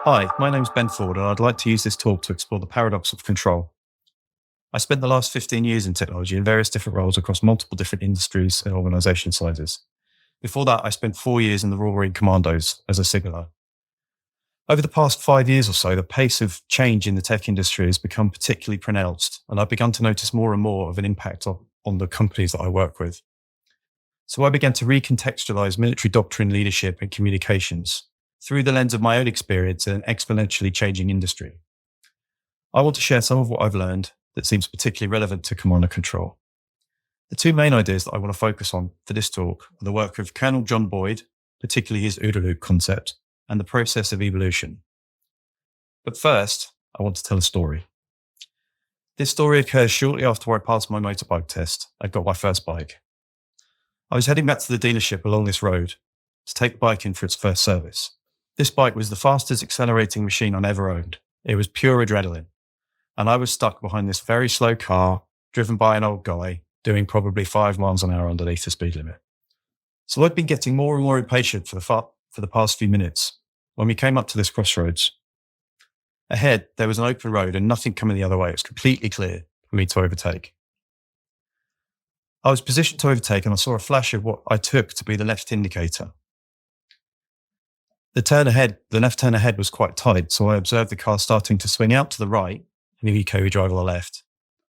Hi, my name's Ben Ford, and I'd like to use this talk to explore the paradox of control. I spent the last 15 years in technology in various different roles across multiple different industries and organisation sizes. Before that, I spent 4 years in the Royal Marine Commandos as a signaller. Over the past 5 years or so, the pace of change in the tech industry has become particularly pronounced, and I've begun to notice more and more of an impact on the companies that I work with. So I began to recontextualize military doctrine, leadership, and communications through the lens of my own experience in an exponentially changing industry. I want to share some of what I've learned that seems particularly relevant to command and control. The two main ideas that I want to focus on for this talk are the work of Colonel John Boyd, particularly his OODA loop concept, and the process of evolution. But first, I want to tell a story. This story occurs shortly after I passed my motorbike test and got my first bike. I was heading back to the dealership along this road to take the bike in for its first service. This bike was the fastest accelerating machine I'd ever owned. It was pure adrenaline. And I was stuck behind this very slow car, driven by an old guy, doing probably 5 miles an hour underneath the speed limit. So I'd been getting more and more impatient for the past few minutes when we came up to this crossroads. Ahead, there was an open road and nothing coming the other way. It was completely clear for me to overtake. I was positioned to overtake and I saw a flash of what I took to be the left indicator. The left turn ahead was quite tight, so I observed the car starting to swing out to the right and the eco drive on the left.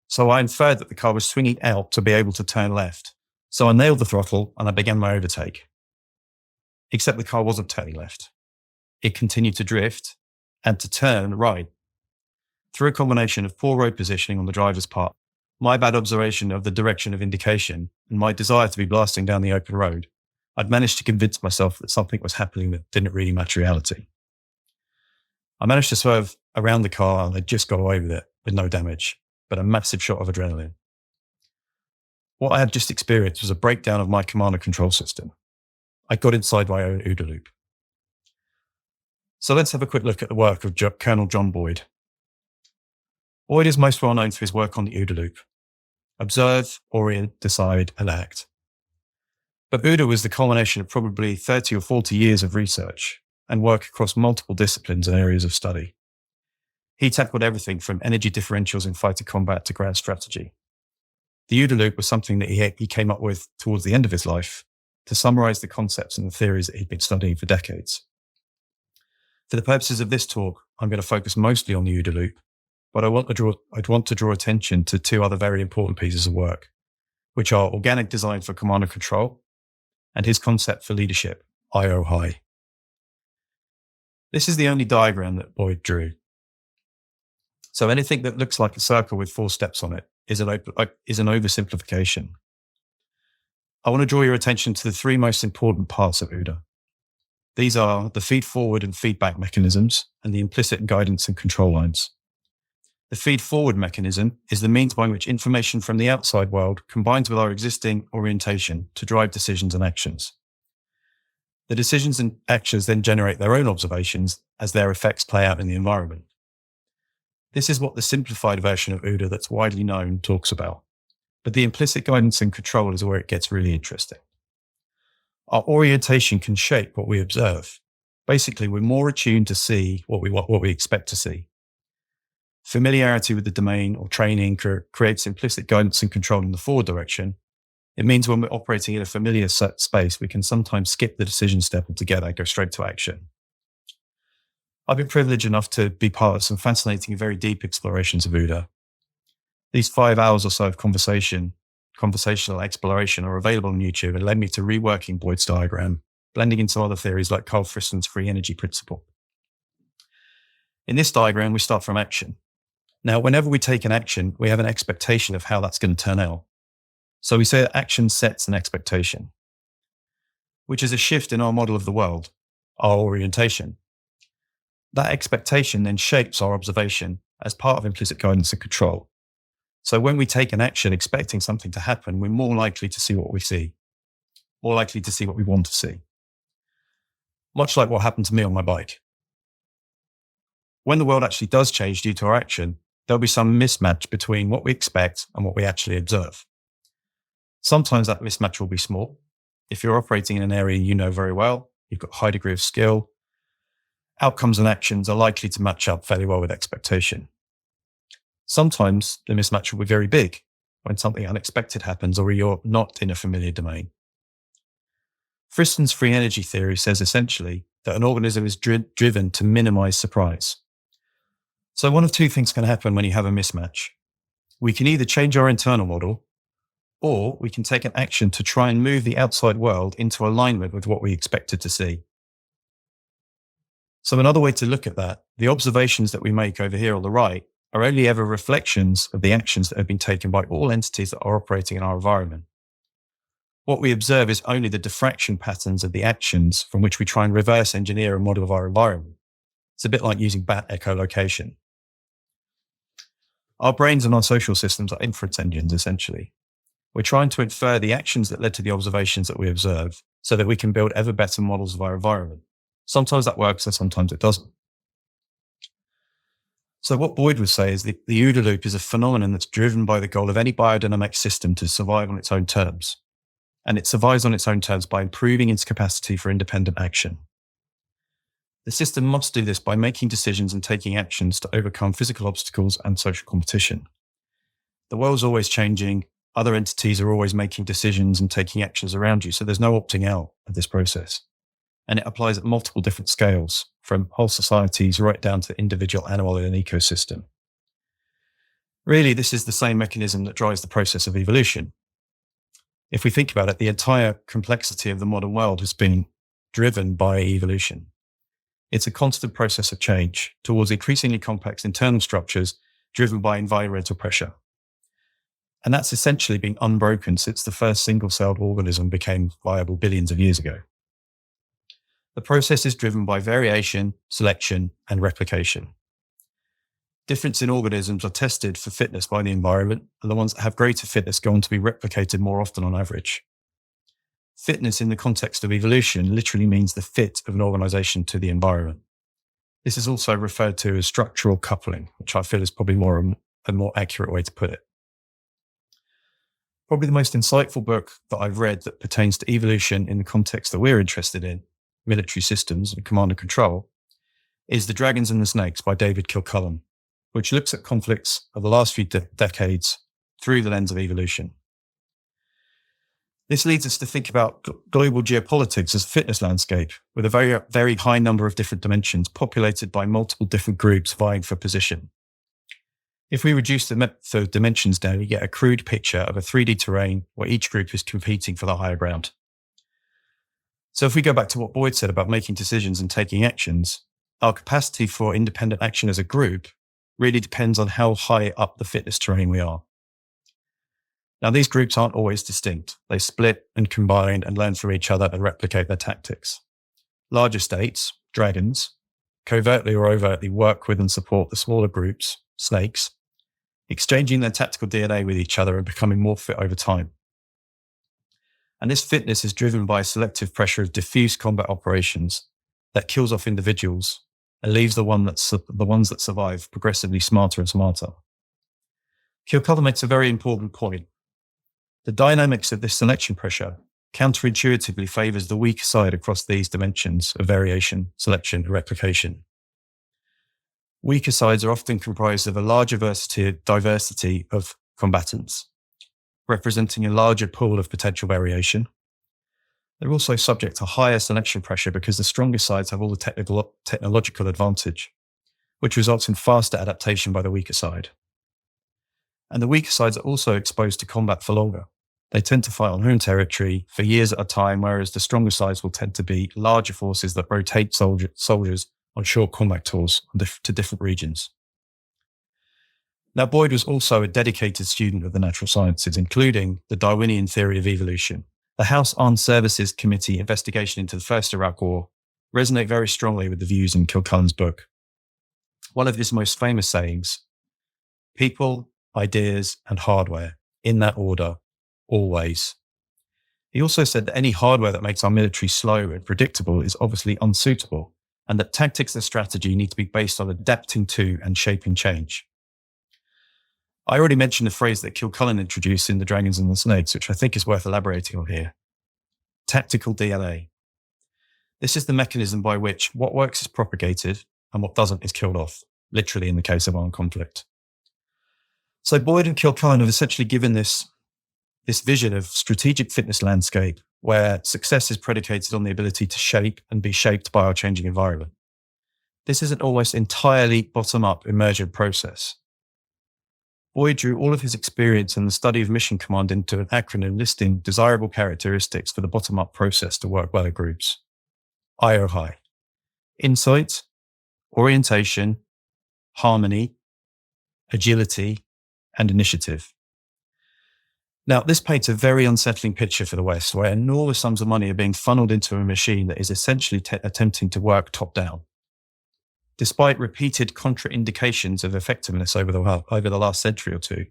So I inferred that the car was swinging out to be able to turn left. So I nailed the throttle and I began my overtake. Except the car wasn't turning left. It continued to drift and to turn right. Through a combination of poor road positioning on the driver's part, my bad observation of the direction of indication, and my desire to be blasting down the open road, I'd managed to convince myself that something was happening that didn't really match reality. I managed to swerve around the car and I just got away with it with no damage, but a massive shot of adrenaline. What I had just experienced was a breakdown of my command and control system. I got inside my own OODA loop. So let's have a quick look at the work of Colonel John Boyd. Boyd is most well known for his work on the OODA loop. Observe, orient, decide, and act. But OODA was the culmination of probably 30 or 40 years of research and work across multiple disciplines and areas of study. He tackled everything from energy differentials in fighter combat to ground strategy. The OODA loop was something that he came up with towards the end of his life to summarize the concepts and the theories that he'd been studying for decades. For the purposes of this talk, I'm going to focus mostly on the OODA loop, but I'd want to draw attention to two other very important pieces of work, which are organic design for command and control and his concept for leadership, IO high. This is the only diagram that Boyd drew. So anything that looks like a circle with 4 steps on it is an oversimplification. I want to draw your attention to the 3 most important parts of OODA. These are the feed forward and feedback mechanisms and the implicit guidance and control lines. The feed forward mechanism is the means by which information from the outside world combines with our existing orientation to drive decisions and actions. The decisions and actions then generate their own observations as their effects play out in the environment. This is what the simplified version of OODA that's widely known talks about. But the implicit guidance and control is where it gets really interesting. Our orientation can shape what we observe. Basically, we're more attuned to see what we expect to see. Familiarity with the domain or training creates implicit guidance and control in the forward direction. It means when we're operating in a familiar set space, we can sometimes skip the decision step altogether and go straight to action. I've been privileged enough to be part of some fascinating and very deep explorations of OODA. These 5 hours or so of conversational exploration are available on YouTube and led me to reworking Boyd's diagram, blending in some other theories like Carl Friston's free energy principle. In this diagram, we start from action. Now, whenever we take an action, we have an expectation of how that's going to turn out. So we say that action sets an expectation, which is a shift in our model of the world, our orientation. That expectation then shapes our observation as part of implicit guidance and control. So when we take an action expecting something to happen, we're more likely to see what we see, more likely to see what we want to see. Much like what happened to me on my bike. When the world actually does change due to our action, there'll be some mismatch between what we expect and what we actually observe. Sometimes that mismatch will be small. If you're operating in an area you know very well, you've got a high degree of skill, outcomes and actions are likely to match up fairly well with expectation. Sometimes the mismatch will be very big when something unexpected happens or you're not in a familiar domain. Friston's free energy theory says essentially that an organism is driven to minimize surprise. So one of two things can happen when you have a mismatch. We can either change our internal model, or we can take an action to try and move the outside world into alignment with what we expected to see. So another way to look at that, the observations that we make over here on the right are only ever reflections of the actions that have been taken by all entities that are operating in our environment. What we observe is only the diffraction patterns of the actions from which we try and reverse engineer a model of our environment. It's a bit like using bat echolocation. Our brains and our social systems are inference engines, essentially. We're trying to infer the actions that led to the observations that we observe so that we can build ever better models of our environment. Sometimes that works and sometimes it doesn't. So what Boyd would say is the OODA loop is a phenomenon that's driven by the goal of any biodynamic system to survive on its own terms. And it survives on its own terms by improving its capacity for independent action. The system must do this by making decisions and taking actions to overcome physical obstacles and social competition. The world's always changing. Other entities are always making decisions and taking actions around you. So there's no opting out of this process. And it applies at multiple different scales, from whole societies right down to individual animal in an ecosystem. Really, this is the same mechanism that drives the process of evolution. If we think about it, the entire complexity of the modern world has been driven by evolution. It's a constant process of change towards increasingly complex internal structures driven by environmental pressure. And that's essentially been unbroken since the first single-celled organism became viable billions of years ago. The process is driven by variation, selection, and replication. Difference in organisms are tested for fitness by the environment, and the ones that have greater fitness go on to be replicated more often on average. Fitness in the context of evolution literally means the fit of an organization to the environment. This is also referred to as structural coupling, which I feel is probably a more accurate way to put it. Probably the most insightful book that I've read that pertains to evolution in the context that we're interested in, military systems and command and control, is The Dragons and the Snakes by David Kilcullen, which looks at conflicts of the last few decades through the lens of evolution. This leads us to think about global geopolitics as a fitness landscape with a very, very high number of different dimensions populated by multiple different groups vying for position. If we reduce the dimensions down, you get a crude picture of a 3D terrain where each group is competing for the higher ground. So if we go back to what Boyd said about making decisions and taking actions, our capacity for independent action as a group really depends on how high up the fitness terrain we are. Now, these groups aren't always distinct. They split and combine and learn from each other and replicate their tactics. Larger states, dragons, covertly or overtly work with and support the smaller groups, snakes, exchanging their tactical DNA with each other and becoming more fit over time. And this fitness is driven by a selective pressure of diffuse combat operations that kills off individuals and leaves the ones that survive progressively smarter and smarter. Kilcullen makes a very important point. The dynamics of this selection pressure counterintuitively favors the weaker side across these dimensions of variation, selection, and replication. Weaker sides are often comprised of a larger diversity of combatants, representing a larger pool of potential variation. They're also subject to higher selection pressure because the stronger sides have all the technological advantage, which results in faster adaptation by the weaker side. And the weaker sides are also exposed to combat for longer. They tend to fight on home territory for years at a time, whereas the stronger sides will tend to be larger forces that rotate soldiers on short combat tours to different regions. Now, Boyd was also a dedicated student of the natural sciences, including the Darwinian theory of evolution. The House Armed Services Committee investigation into the First Iraq War resonate very strongly with the views in Kilcullen's book. One of his most famous sayings, people, ideas, and hardware, in that order, always. He also said that any hardware that makes our military slow and predictable is obviously unsuitable, and that tactics and strategy need to be based on adapting to and shaping change. I already mentioned the phrase that Kilcullen introduced in The Dragons and the Snakes, which I think is worth elaborating on here. Tactical DNA. This is the mechanism by which what works is propagated and what doesn't is killed off, literally in the case of armed conflict. So Boyd and Kilkine have essentially given this vision of strategic fitness landscape where success is predicated on the ability to shape and be shaped by our changing environment. This is an almost entirely bottom-up emergent process. Boyd drew all of his experience in the study of mission command into an acronym listing desirable characteristics for the bottom-up process to work well in groups. IOHI: insight, orientation, harmony, agility, and initiative. Now, this paints a very unsettling picture for the West, where enormous sums of money are being funneled into a machine that is essentially attempting to work top-down. Despite repeated contraindications of effectiveness over the last century or two,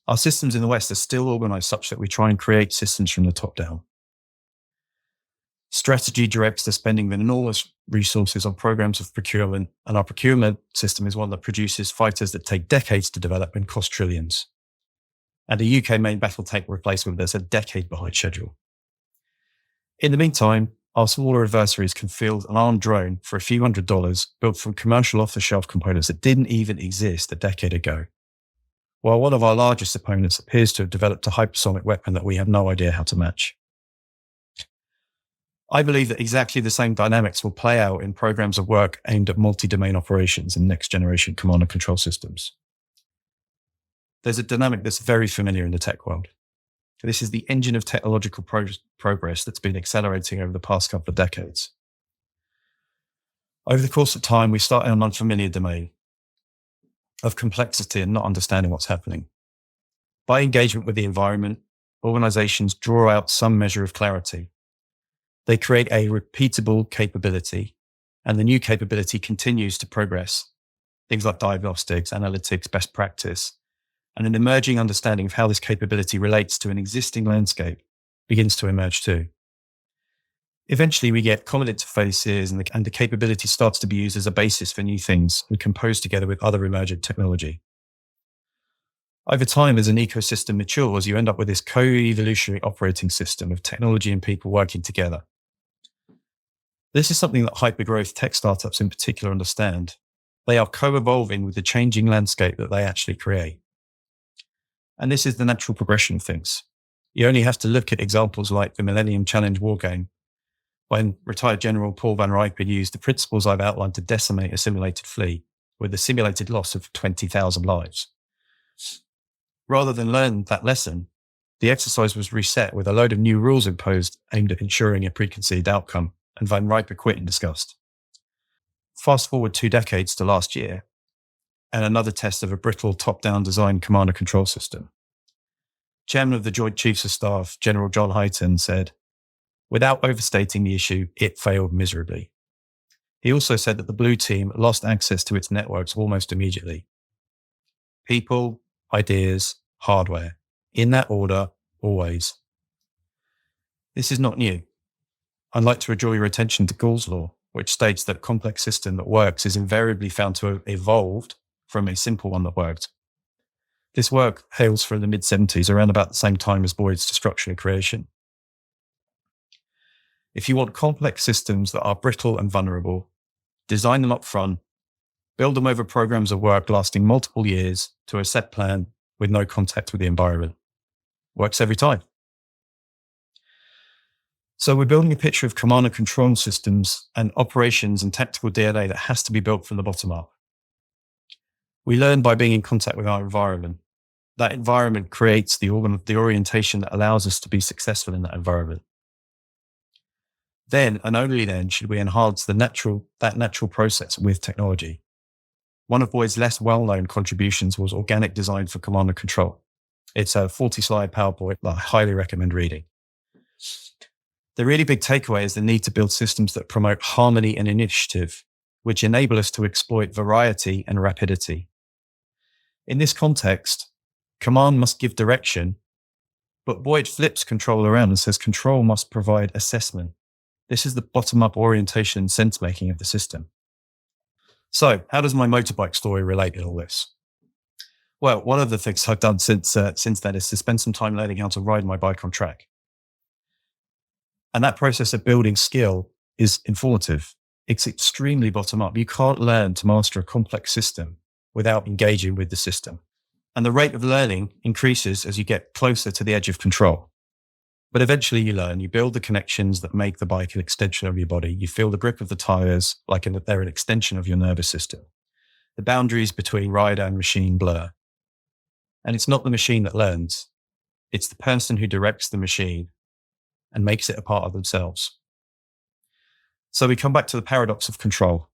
our systems in the West are still organized such that we try and create systems from the top down. Strategy directs the spending of enormous resources on programs of procurement, and our procurement system is one that produces fighters that take decades to develop and cost trillions. And a UK main battle tank replacement that's a decade behind schedule. In the meantime, our smaller adversaries can field an armed drone for a few $100s built from commercial off-the-shelf components that didn't even exist a decade ago, while one of our largest opponents appears to have developed a hypersonic weapon that we have no idea how to match. I believe that exactly the same dynamics will play out in programs of work aimed at multi-domain operations and next-generation command and control systems. There's a dynamic that's very familiar in the tech world. This is the engine of technological progress that's been accelerating over the past couple of decades. Over the course of time, we start in an unfamiliar domain of complexity and not understanding what's happening. By engagement with the environment, organizations draw out some measure of clarity. They create a repeatable capability, and the new capability continues to progress. Things like diagnostics, analytics, best practice, and an emerging understanding of how this capability relates to an existing landscape begins to emerge too. Eventually, we get common interfaces and the capability starts to be used as a basis for new things and composed together with other emergent technology. Over time, as an ecosystem matures, you end up with this co-evolutionary operating system of technology and people working together. This is something that hypergrowth tech startups in particular understand. They are co-evolving with the changing landscape that they actually create. And this is the natural progression of things. You only have to look at examples like the Millennium Challenge wargame, when retired General Paul Van Ripen used the principles I've outlined to decimate a simulated fleet with a simulated loss of 20,000 lives. Rather than learn that lesson, the exercise was reset with a load of new rules imposed aimed at ensuring a preconceived outcome, and Van Ripen quit in disgust. Fast forward 2 decades to last year, and another test of a brittle top-down design command and control system. Chairman of the Joint Chiefs of Staff, General John Hyten, said, without overstating the issue, it failed miserably. He also said that the blue team lost access to its networks almost immediately. People, ideas, hardware, in that order, always. This is not new. I'd like to draw your attention to Gall's law, which states that a complex system that works is invariably found to have evolved from a simple one that worked. This work hails from the mid-70s, around about the same time as Boyd's destruction and creation. If you want complex systems that are brittle and vulnerable, design them up front, build them over programs of work lasting multiple years to a set plan with no contact with the environment. Works every time. So we're building a picture of command and control systems and operations and tactical DNA that has to be built from the bottom up. We learn by being in contact with our environment. That environment creates the orientation that allows us to be successful in that environment. Then, and only then, should we enhance that natural process with technology. One of Boyd's less well-known contributions was organic design for command and control. It's a 40-slide PowerPoint that I highly recommend reading. The really big takeaway is the need to build systems that promote harmony and initiative, which enable us to exploit variety and rapidity. In this context, command must give direction, but Boyd flips control around and says control must provide assessment. This is the bottom-up orientation and sense-making of the system. So, how does my motorbike story relate in all this? Well, one of the things I've done since then is to spend some time learning how to ride my bike on track. And that process of building skill is informative. It's extremely bottom up. You can't learn to master a complex system without engaging with the system. And the rate of learning increases as you get closer to the edge of control. But eventually you learn, you build the connections that make the bike an extension of your body. You feel the grip of the tires like they're an extension of your nervous system. The boundaries between rider and machine blur. And it's not the machine that learns. It's the person who directs the machine and makes it a part of themselves. So we come back to the paradox of control.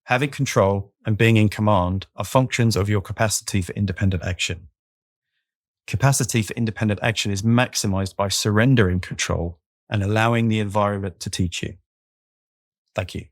Having control and being in command are functions of your capacity for independent action. Capacity for independent action is maximized by surrendering control and allowing the environment to teach you. Thank you.